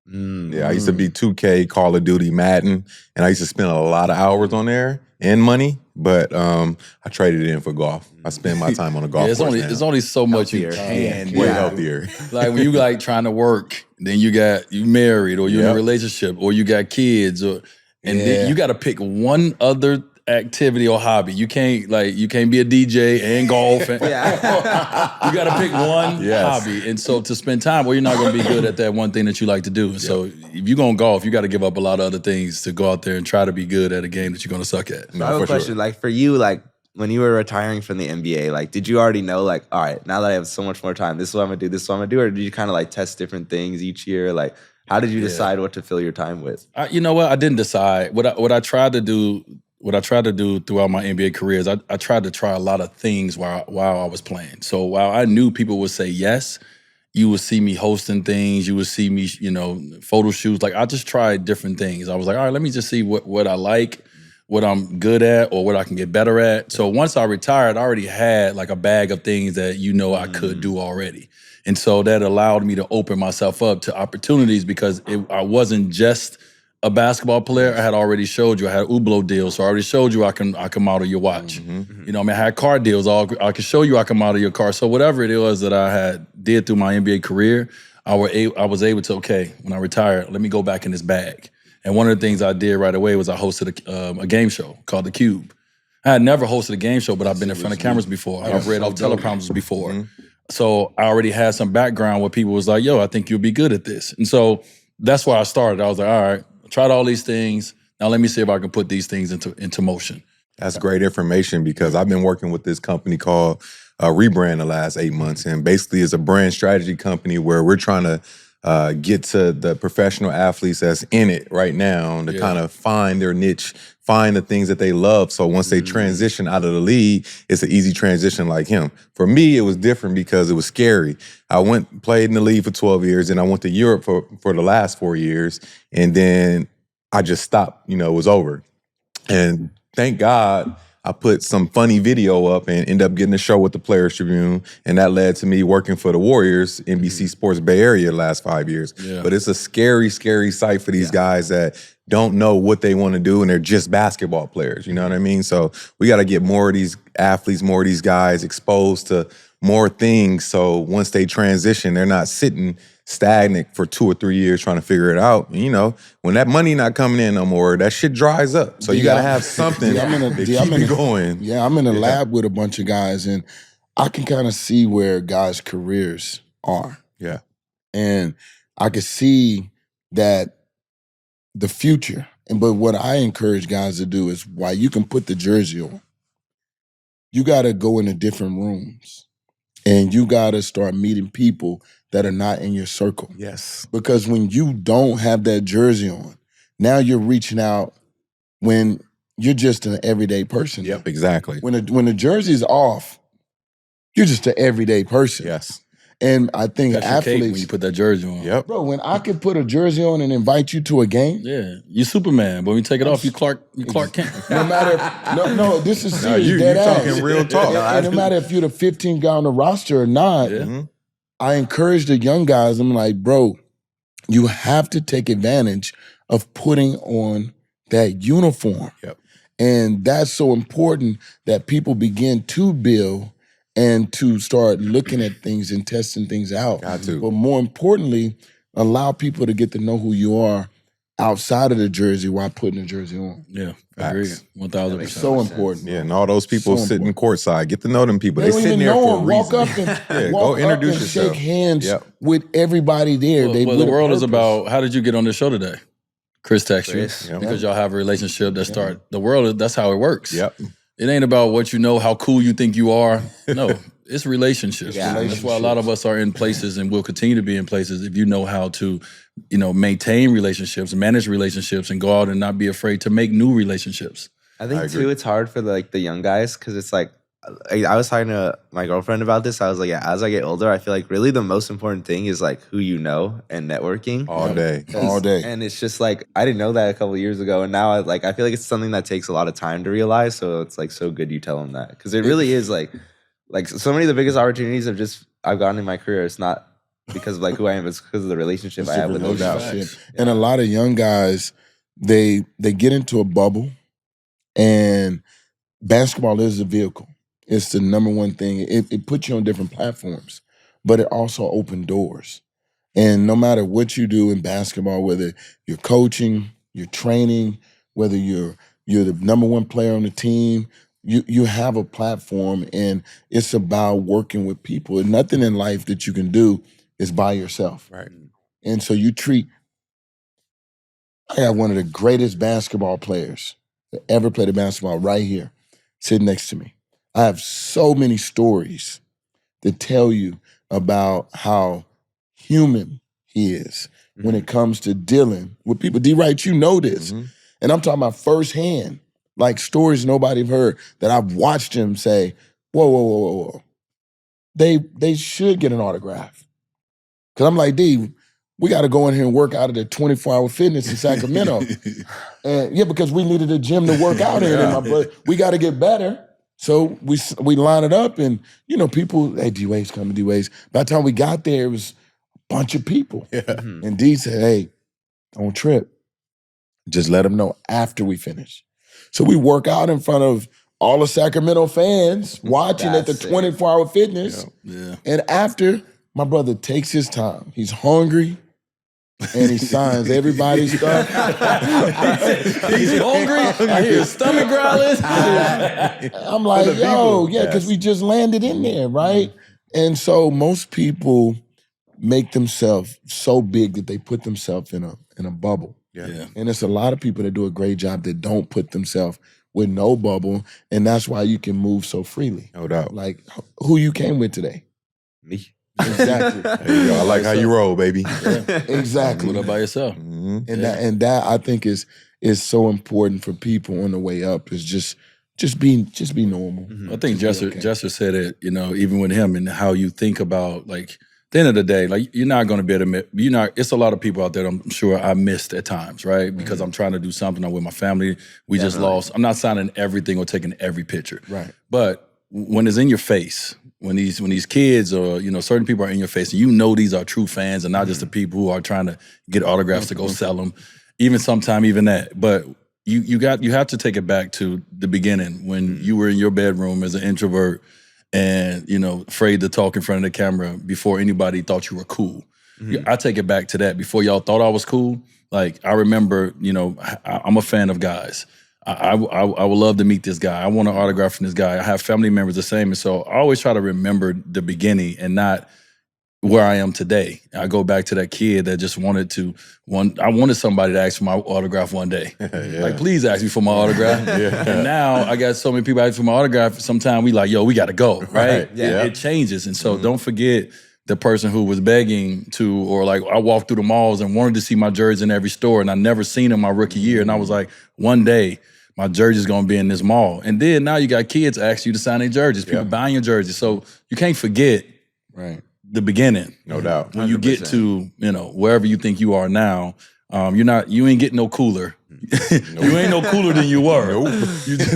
Yeah, I used to be 2K, Call of Duty, Madden, and I used to spend a lot of hours on there and money, but I traded it in for golf. I spend my time on a golf Yeah, course now. it's only so much you Healthier. can. Way do. healthier. Like when you like trying to work, then you married or you're in a Yep. relationship or you got kids and then you got to pick one other activity or hobby. You can't be a DJ and golf. And, Yeah. You got to pick one Yes. hobby. And so to spend time, well, you're not going to be good at that one thing that you like to do. And so if you're going to golf, you got to give up a lot of other things to go out there and try to be good at a game that you're going to suck at. I have a for question. sure. Like for you, like when you were retiring from the NBA, like did you already know, like, all right, now that I have so much more time, this is what I'm gonna do, this is what I'm gonna do, or did you kind of like test different things each year? Like, how did you decide what to fill your time with? You know what? I didn't decide. What I tried to do throughout my NBA career is I tried to try a lot of things while I was playing. So while I knew people would say yes, you would see me hosting things, you would see me, photo shoots. Like I just tried different things. I was like, all right, let me just see what I like, what I'm good at or what I can get better at. So once I retired, I already had like a bag of things that I could do already. And so that allowed me to open myself up to opportunities because I wasn't just a basketball player. I had already showed you I had Hublot deals, so I already showed you I can model your watch. You know, I mean, I had car deals. I could show you I can model your car. So whatever it was that I did through my NBA career, I was able to, when I retired, let me go back in this bag. And one of the things I did right away was I hosted a game show called The Cube. I had never hosted a game show, but I've been in front of cameras before. I've read off teleprompters before. So I already had some background where people was like, yo, I think you'll be good at this. And so that's why I started. I was like, all right, I tried all these things. Now let me see if I can put these things into motion. That's great information because I've been working with this company called Rebrand the last 8 months. And basically it's a brand strategy company where we're trying to get to the professional athletes that's in it right now to kind of find their niche, find the things that they love. So once they transition out of the league, it's an easy transition like him. For me, it was different because it was scary. I played in the league for 12 years and I went to Europe for the last 4 years. And then I just stopped, it was over. And thank God I put some funny video up and ended up getting a show with the Players Tribune. And that led to me working for the Warriors, NBC Sports Bay Area the last 5 years. Yeah. But it's a scary, scary sight for these guys that don't know what they want to do and they're just basketball players. You know what I mean? So we got to get more of these athletes, more of these guys exposed to more things. So once they transition, they're not sitting stagnant for 2 or 3 years trying to figure it out. And, when that money not coming in no more, that shit dries up. So you got to have something to keep it going. Yeah, I'm in a lab with a bunch of guys, and I can kind of see where guys' careers are. Yeah. And I can see that the future. But what I encourage guys to do is while you can put the jersey on, you got to go into different rooms, and you got to start meeting people that are not in your circle. Yes. Because when you don't have that jersey on, now you're reaching out when you're just an everyday person. Yep, exactly. When the jersey's off, you're just an everyday person. Yes. And I think That's athletes, when you put that jersey on. Yep. Bro, when I could put a jersey on and invite you to a game. Yeah, you Superman, but when you take it off, you Clark Kent. No matter, no, this is serious. You're dead ass. talking real talk. And no matter if you're the 15th guy on the roster or not, I encourage the young guys. I'm like, bro, you have to take advantage of putting on that uniform. Yep. And that's so important that people begin to build and to start looking at things and testing things out. Got to. But more importantly, allow people to get to know who you are outside of the jersey while putting the jersey on. Yeah, I agree. 1,000%. It's so important. Yeah, and all those people sitting courtside, get to know them people. They They're don't sitting even there know for a them. reason. Walk up and, go introduce yourself. Shake hands Yep. with everybody there. Well, the world is about, how did you get on the show today? Chris texted you Yep. because y'all have a relationship that start. The world, that's how it works. Yep. It ain't about what you know, how cool you think you are. No, it's relationships. Yeah. That's why a lot of us are in places and will continue to be in places if you know how to, maintain relationships, manage relationships, and go out and not be afraid to make new relationships. I think too, it's hard for the young guys because it's like I was talking to my girlfriend about this. I was like, as I get older, I feel like really the most important thing is like who you know and networking All day. All day. And it's just like I didn't know that a couple of years ago, and now I feel like it's something that takes a lot of time to realize. So it's like so good you tell them that because it really is like so many of the biggest opportunities I've gotten in my career. It's not because of like who I am, it's because of the relationship I have with those guys. And a lot of young guys, they get into a bubble, and basketball is a vehicle. It's the number one thing. It puts you on different platforms, but it also opens doors. And no matter what you do in basketball, whether you're coaching, you're training, whether you're the number one player on the team, you have a platform, and it's about working with people. And nothing in life that you can do is by yourself. Right. And so I got one of the greatest basketball players that ever played a basketball right here, sitting next to me. I have so many stories to tell you about how human he is when it comes to dealing with people. D. Wright, you know this. And I'm talking about firsthand, like stories nobody heard that I've watched him say, whoa. They should get an autograph. Because I'm like, D, we got to go in here and work out at the 24-hour fitness in Sacramento. And yeah, because we needed a gym to work out in. And my brother, we got to get better. So we line it up, and people, hey, D-Wade's coming, D-Wade's. By the time we got there, it was a bunch of people. Yeah. And D said, hey, don't trip. Just let them know after we finish. So we work out in front of all the Sacramento fans watching at the 24-hour fitness. Yeah. And after, my brother takes his time. He's hungry, and he signs everybody's stuff. He's hungry. I hear his stomach growling. I'm like, yo, yeah, because we just landed in there, right? And so most people make themselves so big that they put themselves in a bubble. Yeah. And it's a lot of people that do a great job that don't put themselves with no bubble, and that's why you can move so freely. No doubt. Like, who you came with today? Me. Exactly. There you go. I like how you roll, baby. Exactly. Put up by yourself. And that I think is so important for people on the way up, is just be normal. I think Jester said it, even with him, and how you think about, like, at the end of the day, like, you're not going to be able to, it's a lot of people out there I'm sure I missed at times, right? Because I'm trying to do something. I'm with my family. We just lost. I'm not signing everything or taking every picture. Right. But when it's in your face, when these kids or, certain people are in your face, and these are true fans and not just the people who are trying to get autographs to go sell them, even that. But you have to take it back to the beginning when you were in your bedroom as an introvert, and, afraid to talk in front of the camera before anybody thought you were cool. I take it back to that. Before y'all thought I was cool, like, I remember, I'm a fan of guys. I would love to meet this guy. I want an autograph from this guy. I have family members the same. And so I always try to remember the beginning and not where I am today. I go back to that kid that just I wanted somebody to ask for my autograph one day. Like, please ask me for my autograph. And now I got so many people asking for my autograph. Sometimes we like, yo, we got to go, right? It changes. And so don't forget the person who was begging to, or like, I walked through the malls and wanted to see my jersey in every store, and I never seen him my rookie year. And I was like, one day, my jersey's gonna be in this mall. And then now you got kids asking you to sign their jerseys, people buying your jerseys. So you can't forget the beginning. No doubt. When you get to, wherever you think you are now, you ain't getting no cooler. You ain't no cooler than you were.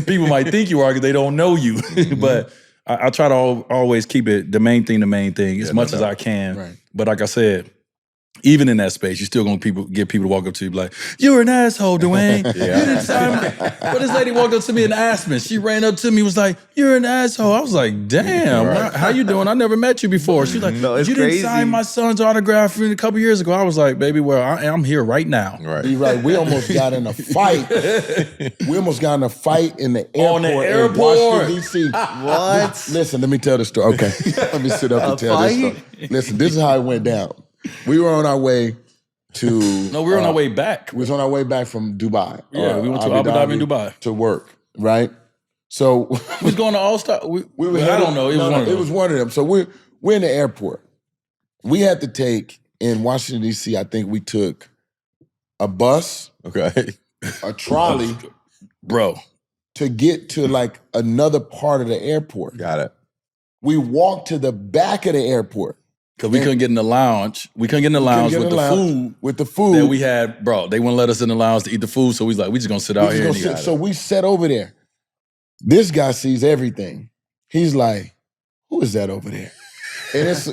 People might think you are because they don't know you. But I try to always keep it the main thing as much as I can. Right. But like I said, even in that space, you're still gonna get people to walk up to you and be like, "You're an asshole, Dwyane. You didn't sign me." But this lady walked up to me and asked me. She ran up to me, was like, "You're an asshole." I was like, "Damn, how you doing? I never met you before." She's like, No, it's "You crazy. didn't sign my son's autograph a couple years ago." I was like, "Baby, well, I'm here right now." Right. You're right. We almost got in a fight. We almost got in a fight in the airport. On the in airport. Washington, D.C. What? Listen, let me tell the story. Okay. Let me sit up and tell this story. Listen, this is how it went down. We were on our way to... No, we were on our way back. We was on our way back from Dubai. Yeah, we went to Abu Dhabi and Dubai. To work, right? So... We was going to All-Star. I don't know. It was one of them. It was one of them. So we're in the airport. We had to take, in Washington, D.C., I think we took a bus, Okay. a trolley, Bro. to get to like another part of the airport. Got it. We walked to the back of the airport. Because we couldn't get in the lounge. We couldn't get in the lounge with the food. With the food. That we had, bro, they wouldn't let us in the lounge to eat the food, so we was like, we just gonna sit out here and eat. So we sat over there. This guy sees everything. He's like, who is that over there? And it's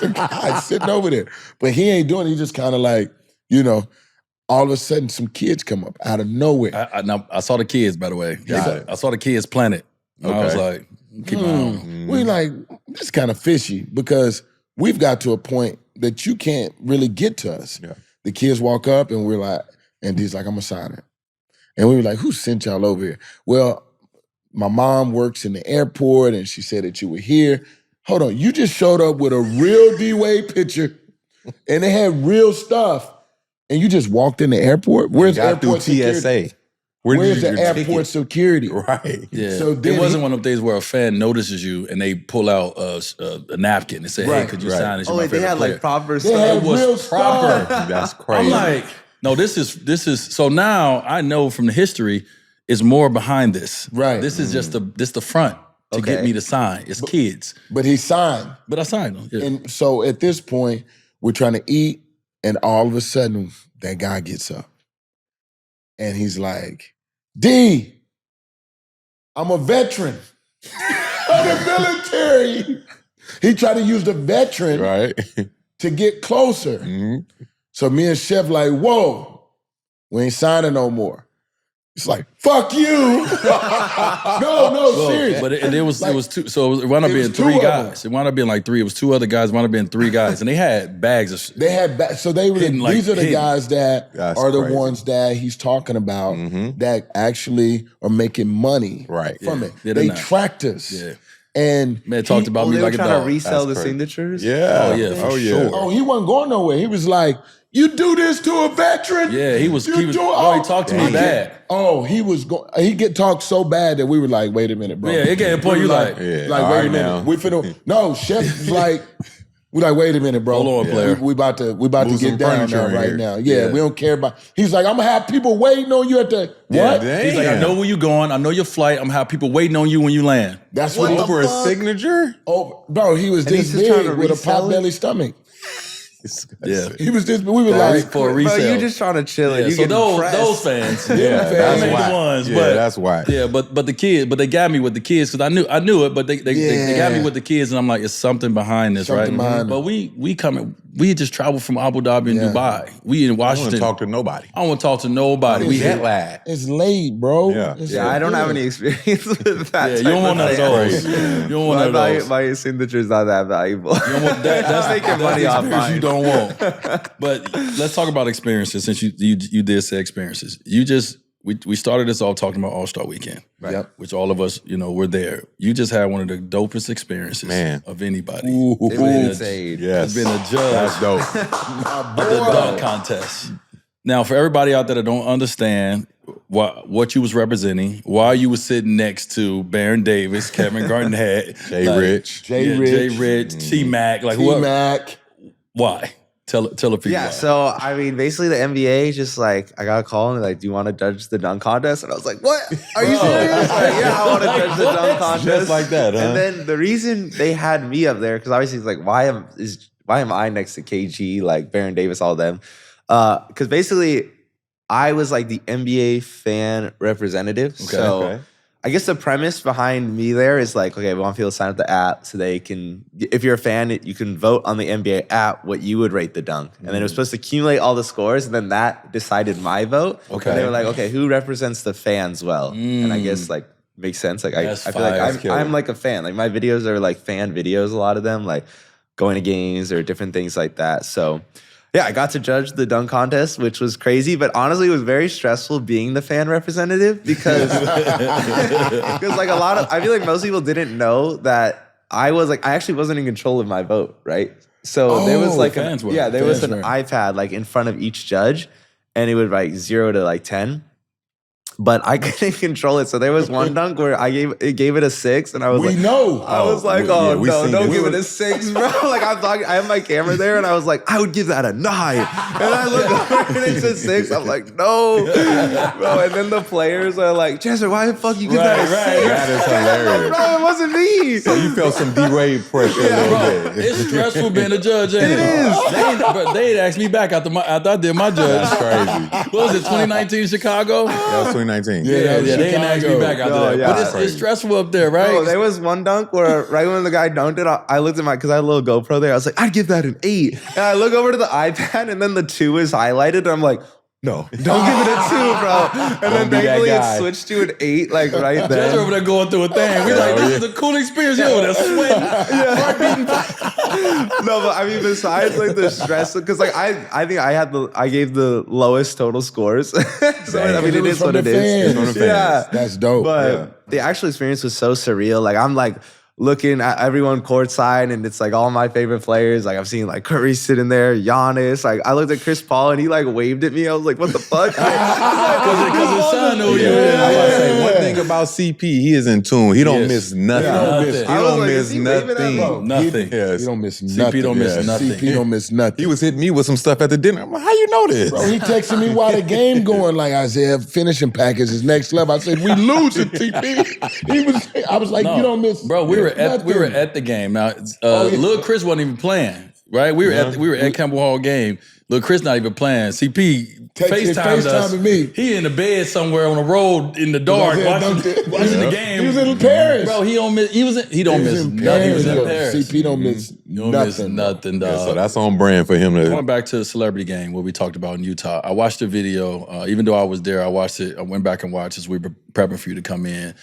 a guy sitting over there. But he ain't doing it. He just kind of like, all of a sudden some kids come up out of nowhere. I saw the kids, by the way. Got it. I saw the kids planet. And I was like, keep an eye on. We like, this is kind of fishy because we've got to a point that you can't really get to us. Yeah. The kids walk up and we're like, and he's like, I'm a signer. And we were like, who sent y'all over here? Well, my mom works in the airport and she said that you were here. Hold on, you just showed up with a real D-Wade picture and they had real stuff and you just walked in the airport? Where's Got through airport security? TSA. Where's the airport security? Right. Yeah. So it wasn't one of those days where a fan notices you and they pull out a napkin and say, hey, Right, could you right. sign this? Oh, wait, they had like proper They stuff. had It was real proper. stuff. That's I'm crazy. like, no, this is so now I know from the history is more behind this. Right. This is just the front to get Okay. me to sign. It's kids. But he signed. But I signed them. Yeah. And so at this point, we're trying to eat. And all of a sudden, that guy gets up. And he's like, D, I'm a veteran of the military. He tried to use the veteran Right. to get closer. Mhm. So me and Chef like, whoa, we ain't signing no more. It's like, fuck you. no, serious. But it was two. So it wound up It being was two three of guys. It wound up being like three. It was two other guys. It wound up being three guys, and they had bags of shit. They had so they were Hidden, like, these are the hidden. guys that That's are the crazy. ones that he's talking about that actually are making money Right. from Yeah. it. Yeah, they're They not. tracked us. Yeah. And Man talked about Oh, me they were like a trying dog. to resell That's the crazy. signatures? Yeah. Oh, yeah, for Oh, yeah. sure. oh, he wasn't going nowhere. He was like, you do this to a veteran? Yeah, he was. You He was. do- Oh, he talked to me he bad. He was going. He get talked so bad that we were like, wait a minute, bro. Yeah, it came a point We you were like, Yeah, like all wait right a minute. now. We finna. No, Chef was like, we like, wait a minute, bro. Hold on, player. We about to Move get some down furniture now in right here. now. Yeah, Yeah. we don't care about. He's like, I'm gonna have people waiting on you at the what? damn. He's like, I know where you going. I know your flight. I'm gonna have people waiting on you when you land. That's what. Over a signature? Oh, bro, he was And this he's just trying big to with a resell pot it? belly stomach. Yeah. He was this. We were That's like, for a Bro, resale. you just trying to chill it. Yeah, You so get those fans, Yeah, they that's ain't whack. the ones. Yeah, but that's whack. Yeah, but the kids, but they got me with the kids because I knew it, but they got me with the kids, and I'm like, it's something behind this, Something right? behind But we just traveled from Abu Dhabi and Yeah. Dubai. We in I don't want Washington. to talk to nobody. I don't want to talk to nobody. We Jet lag. it's late, bro. Yeah. It's Yeah, I don't have good. any experience with that. Yeah, you type don't want none of thing. those. You don't want none of those. My signature's not that valuable. You don't want that's making money the off experience mine. you don't want. But let's talk about experiences since you did say experiences. We started this all talking about All-Star Weekend, Yep. which all of us, were there. You just had one of the dopest experiences Man. of anybody. Ooh. It was insane. Yes. Being a judge That's dope. at the dunk contest. Now, for everybody out there that don't understand what you was representing, why you was sitting next to Baron Davis, Kevin Garnett, Jay like, Rich. Jay Jay Rich, Rich, T-Mac, like whoever. T-Mac. Why? Tell the people Yeah, why. so I mean, basically the NBA just like I got a call and like, do you want to judge the dunk contest? And I was like, what? Are you serious? Like, yeah, I want to judge the dunk contest. Just like that, huh? And then the reason they had me up there because obviously it's like, why am I next to KG, like Baron Davis, all of them? Because basically I was like the NBA fan representative. So I guess the premise behind me there is like, okay, we want people to sign up the app so they can, if you're a fan, you can vote on the NBA app what you would rate the dunk. And then it was supposed to accumulate all the scores, and then that decided my vote. Okay. And they were like, okay, who represents the fans well? And I guess like makes sense. Like I That's feel like fire. That's I'm like a fan. Like my videos are like fan videos, a lot of them, like going to games or different things like that. So yeah, I got to judge the dunk contest, which was crazy, but honestly, it was very stressful being the fan representative because like I feel like most people didn't know that I actually wasn't in control of my vote, right? So there was like fans were. there was Fans an were. iPad like in front of each judge, and it would like 0 to like 10. But I couldn't control it. So there was one dunk where I gave it a 6, and I was like, know. I was like, we no, seen don't this. give it a 6, bro. Like I have my camera there, and I was like, I would give that a 9. And I look over and it's a 6. I'm like, no, bro. And then the players are like, Chester, why the fuck you give that a 6? That is hilarious. Bro, it wasn't me. So you felt some D-Wade pressure a little bit. It's stressful being a judge, ain't it? But they'd asked me back after I did my judge. That's crazy. What was it, 2019 Chicago? That was 2019. Yeah, they didn't ask me back after No, that. yeah. But it's stressful up there, right? Bro, there was one dunk where right when the guy dunked it, I looked at because I had a little GoPro there. I was like, I'd give that an 8. And I look over to the iPad, and then the 2 is highlighted. And I'm like, no, don't give it a 2, bro. And then be that thankfully guy. it switched to an 8, like right Judge there. over there going through a thing. We like, this is a cool experience. You over there sweating, heart beating. No, but I mean, besides like the stress, because like I think I gave the lowest total scores. So I mean, It it was is from what the it is. fans. From the Yeah, fans. That's dope. But the actual experience was so surreal. Like I'm like looking at everyone courtside, and it's like all my favorite players. Like I've seen like Curry sitting there, Giannis. Like I looked at Chris Paul, and he like waved at me. I was like, what the fuck? Because his son knew you. I was about to say, Yeah. one thing about CP, he is in tune. He don't Yes. miss nothing. Nothing. He I was don't like, miss is he waving at nothing. bro? Nothing. Yes. He don't miss nothing. don't miss nothing. CP don't miss nothing. He was hitting me with some stuff at the dinner. I'm like, how you know this? Bro, he texted me while the game going, like Isaiah, finishing package is next level. I said, we losing, TP. I was like, you don't miss. Bro, we were at nothing. the game. Now, yeah. Lil Chris wasn't even playing. right? We were at Campbell Hall game. Little Chris not even playing. CP FaceTimed us. me. He in the bed somewhere on the road in the dark watching the game. He was in Paris. Bro, he don't miss. He don't miss nothing. He was in Paris. CP don't miss nothing. Nothing, dog. Yeah, so that's on brand for him to. Going back to the celebrity game, what we talked about in Utah, I watched the video. Even though I was there, I watched it. I went back and watched as we were prepping for you to come in.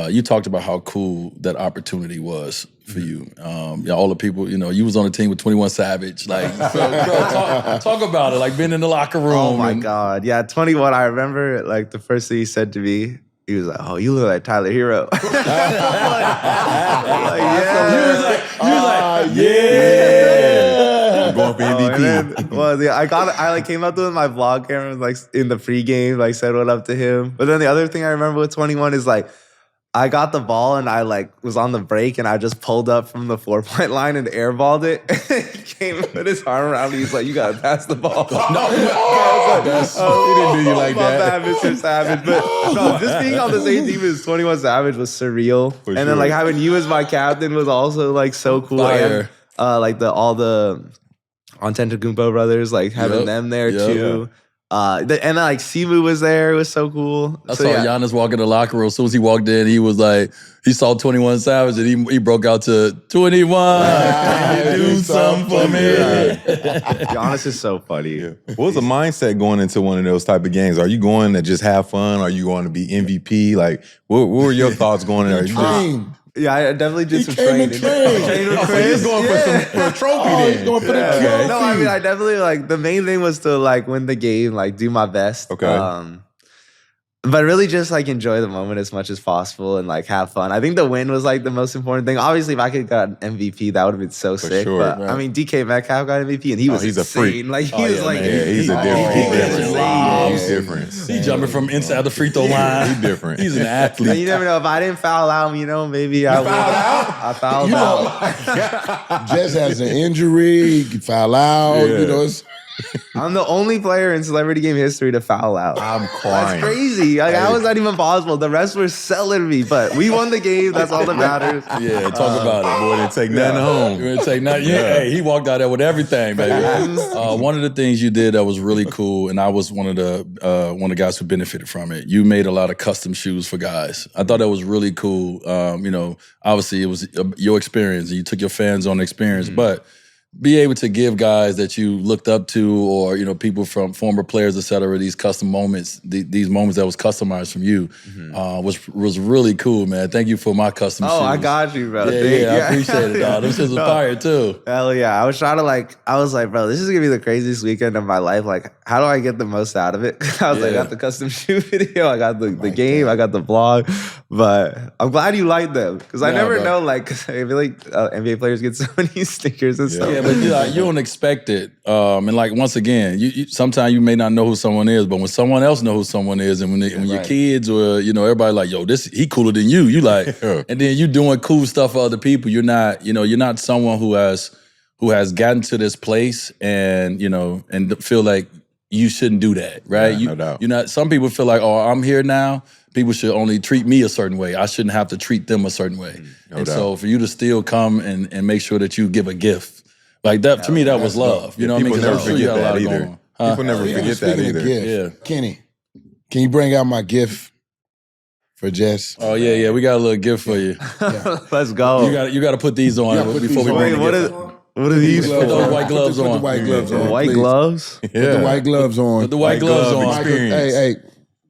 You talked about how cool that opportunity was for you. All the people, you was on the team with 21 Savage. Like, bro, talk about it. Like being in the locker room. Oh my God. Yeah, 21. I remember like the first thing he said to me, he was like, "Oh, you look like Tyler Hero." You was like, yeah. I'm going for MVP. I came up to him with my vlog camera, like in the pregame, like said what up to him. But then the other thing I remember with 21 is like, I got the ball and I like was on the break and I just pulled up from the 4-point line and airballed it. He came and put his arm around me. He's like, "You gotta pass the ball." He didn't do you like my that. bad, Mr. Savage. But no, just being on the same team as 21 Savage was surreal. For and sure. then like having you as my captain was also like so cool. Fire. And like all the Antetokounmpo brothers, like having them there too. And then like Simu was there. It was so cool. I saw Giannis walk in the locker room. As soon as he walked in, he was like, he saw 21 Savage and he broke out to 21. Can you do something for me? Giannis is so funny. Yeah. What was the mindset going into one of those type of games? Are you going to just have fun? Are you going to be MVP? Like, what were your thoughts going in? Train. Yeah, I definitely did some came training. and trained. So he was going for a trophy then. He's going for the trophy. No, I mean, I definitely like the main thing was to like win the game, like do my best. Okay. But really just like enjoy the moment as much as possible and like have fun. I think the win was like the most important thing. Obviously, if I could got MVP, that would have been so sick. sure, but right. I mean, DK Metcalf got MVP and he was he's a insane. freak. Like he was like, Yeah, he's a different. he was He's insane. different. He jumping from inside the free throw line. He's different. He's an And athlete. you never know if I didn't foul out, maybe I would. I fouled out. Jess has an injury, he foul out, Yeah. it's I'm the only player in celebrity game history to foul out. I'm crying. That's crazy. Like, how is that even possible? The rest were selling me, but we won the game. That's all that matters. Yeah, talk about it. Boy, didn't take nothing home. You're gonna take nothing. Yeah, hey, he walked out there with everything, baby. One of the things you did that was really cool, and I was one of the guys who benefited from it. You made a lot of custom shoes for guys. I thought that was really cool. Obviously it was your experience, and you took your fans on the experience, but be able to give guys that you looked up to, or people from former players, et cetera, these custom moments, these moments that was customized from you, was really cool, man. Thank you for my custom shoes. Oh, I got you, bro. Yeah, I appreciate it, dog. Them shits was fire too. Hell yeah. I was trying to I was like, bro, this is gonna be the craziest weekend of my life. Like, how do I get the most out of it? I was like, I got the custom shoe video, I got the game, I got the vlog. But I'm glad you liked them. Because I never know, cause I feel like NBA players get so many stickers and stuff. Yeah, but you don't expect it. And once again, you sometimes you may not know who someone is, but when someone else knows who someone is, and when your kids or everybody like, yo, he cooler than you. You like, and then you doing cool stuff for other people. You're not someone who has gotten to this place and feel like you shouldn't do that, right? Yeah, no doubt. You're not. Some people feel like, oh, I'm here now. People should only treat me a certain way. I shouldn't have to treat them a certain way. No and doubt. so for you to still come and make sure that you give a gift, like that, to me, that was love. You know what I mean? People 'Cause never I'm sure you forget had a lot that going either. on. People never forget that Speaking either. of gift, Yeah. Kenny, can you bring out my gift for Jess? Oh yeah, we got a little gift for you. Let's go. You got to put these on Yeah, put before these we on. bring Wait, the gift. what are these Put for? those white gloves Put the on. white gloves on. White please. gloves? Put the white gloves on. Put the white gloves glove on. experience. Hey,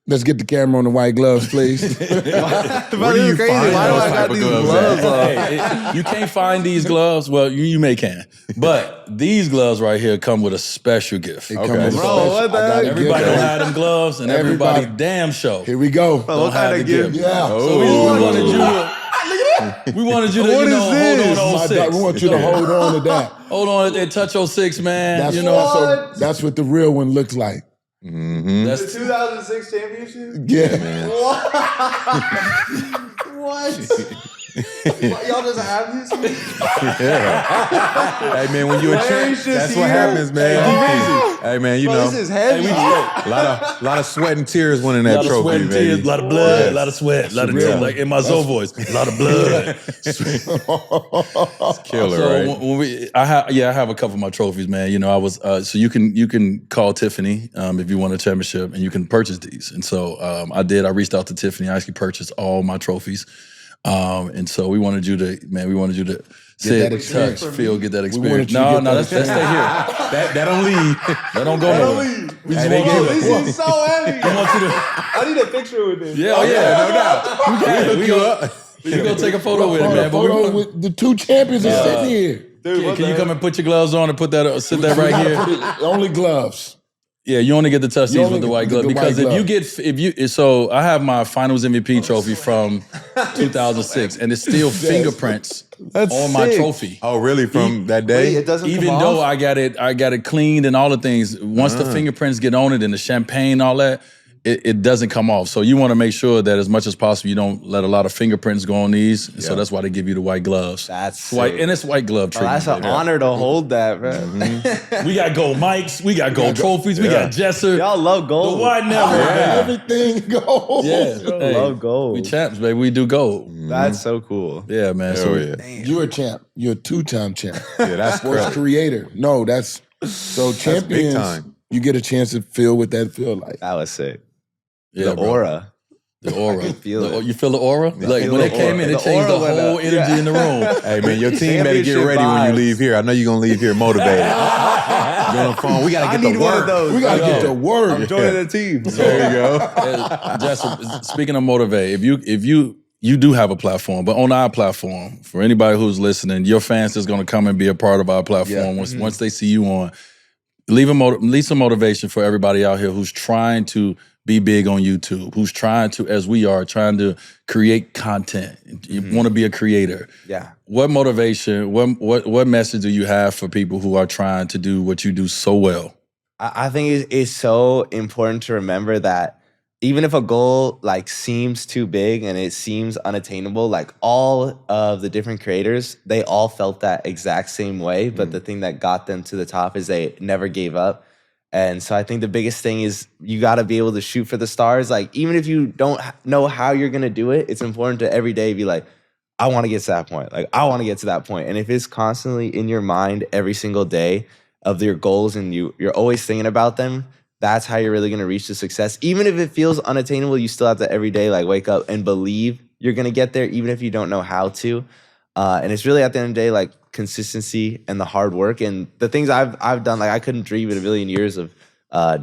let's get the camera on the white gloves, please. Where do you crazy. find Why do those I type got of these gloves gloves on? Hey, you can't find these gloves. Well, you may can, but these gloves right here come with a special gift. They come with a Bro, special- what the I got heck? a Everybody gift. don't have them gloves, and everybody Everybody. damn show. Here we go. What don't kind have of the gift? gift. Yeah. So we wanted you to. We wanted you to, What is hold this? on My to 06. dog, we want you to hold on to that. Hold on and touch 06, man. That's, that's what the real one looks like. That's 2006 championship? Yeah. What? Y'all just have this? Hey man, when you're a champ, that's what happens, man. Hey man, you know, This is heavy. a lot of sweat and tears winning that A lot of trophy, sweat and baby. tears, a lot of blood, a lot of sweat, a lot of tears. Like in my Zoe voice, a lot of blood. Killer, So right? when I have a couple of my trophies, man. You know, I was so you can call Tiffany if you want a championship, and you can purchase these. And so I did. I reached out to Tiffany. I actually purchased all my trophies. And so we wanted you to sit, that experience. touch, feel, get that wanted experience. you to No, get that let's stay here. That don't leave. That don't go nowhere. We just want you to. This is so heavy. We want you to. I need a picture with this. Yeah, oh yeah, no doubt. We go up. We gonna take a photo with it, man. But we Photo want, with the 2 champions are sitting here. Dude, can you come and put your gloves on and sit that right here? Only gloves. Yeah, you only get to touch You these only with the get white the glove white because glove. so I have my Finals MVP trophy from 2006, and it's still fingerprints on my sick. trophy. Oh, really? From that Wait, day? it doesn't Even come though off? I got it cleaned and all the things, once the fingerprints get on it and the champagne, all that, it doesn't come off. So you want to make sure that as much as possible you don't let a lot of fingerprints go on these. Yeah. So that's why they give you the white gloves. That's white, sick. and it's white glove Oh, treatment. that's an honor to hold that, bro. We got gold mics, we got gold trophies, we got Jesser. Y'all love The gold. white network, man. Everything goes. Yeah, hey, love gold. we champs, baby. We do gold. That's so cool. Yeah, man. Hell So yeah. You're a champ. You're a 2-time champ. Yeah, that's Sports crazy. creator. No, that's so champions. time. You get a chance to feel what that feel like. That was sick. yeah, The bro. aura. The aura. feel it. You feel the aura? Like feel when the they came aura. in, it The changed the aura went whole up. energy in the room. Hey man, your team better get Championship ready when you vibes. leave here. I know you're gonna leave here motivated. You're on the phone. We gotta I get need the one work. of those. We gotta I get know. the word. Joining the team. There you go. Jess, speaking of motivate, if you do have a platform, but on our platform, for anybody who's listening, your fans is going to come and be a part of our platform once they see you on. Leave some motivation for everybody out here who's trying to be big on YouTube, who's trying to, as we are, trying to create content. You want to be a creator. Yeah. What motivation, what message do you have for people who are trying to do what you do so well? I think it's so important to remember that even if a goal like seems too big and it seems unattainable, like all of the different creators, they all felt that exact same way. But the thing that got them to the top is they never gave up. And so I think the biggest thing is you got to be able to shoot for the stars. Like even if you don't know how you're going to do it, it's important to every day be like, I want to get to that point. Like I want to get to that point. And if it's constantly in your mind every single day of your goals and you're always thinking about them, that's how you're really going to reach the success. Even if it feels unattainable, you still have to every day like wake up and believe you're going to get there, even if you don't know how to. And it's really at the end of the day, like consistency and the hard work and the things I've done. Like I couldn't dream in a million years of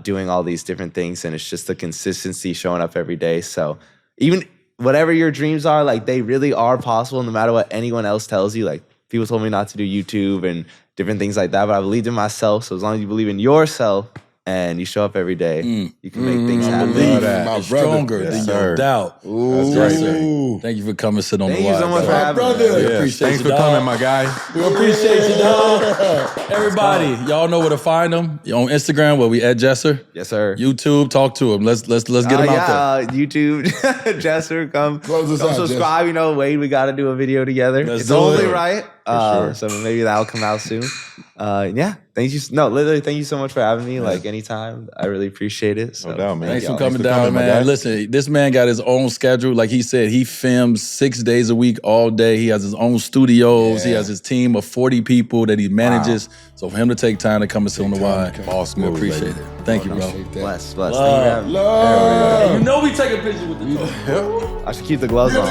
doing all these different things. And it's just the consistency showing up every day. So even whatever your dreams are, like they really are possible no matter what anyone else tells you. Like people told me not to do YouTube and different things like that, but I believed in myself. So as long as you believe in yourself, and you show up every day, you can make things happen. Believe that. my My stronger brother. than Yes, your sir. doubt. That's Yes, great. sir. Thank you for coming, sit on Thank the you wire. so much for dog. having me. brother. We Yeah. appreciate Thanks you, for dog. coming, my guy. We appreciate you, dog. Everybody, y'all know where to find them. On Instagram, where we at Jesser. Yes, sir. YouTube, talk to him. Let's get him out there. YouTube, Jesser, come Close us out, subscribe. You know, Wade, we got to do a video together. Let's It's do only it. right. sure. So maybe that'll come out soon. Yeah, thank you. No, literally, thank you so much for having me. Like anytime, I really appreciate it. So No doubt, man. Thanks for Thanks coming for down, coming, my man. guy. Listen, this man got his own schedule. Like he said, he films 6 days a week, all day. He has his own studios. He has his team of 40 people that he manages. So for him to take time to come and sit on the wire, Boss we move, appreciate baby. it. Thank you, bro. Appreciate that. bless. Thank you for having me. Love. You know we take a picture with the I should keep the gloves on.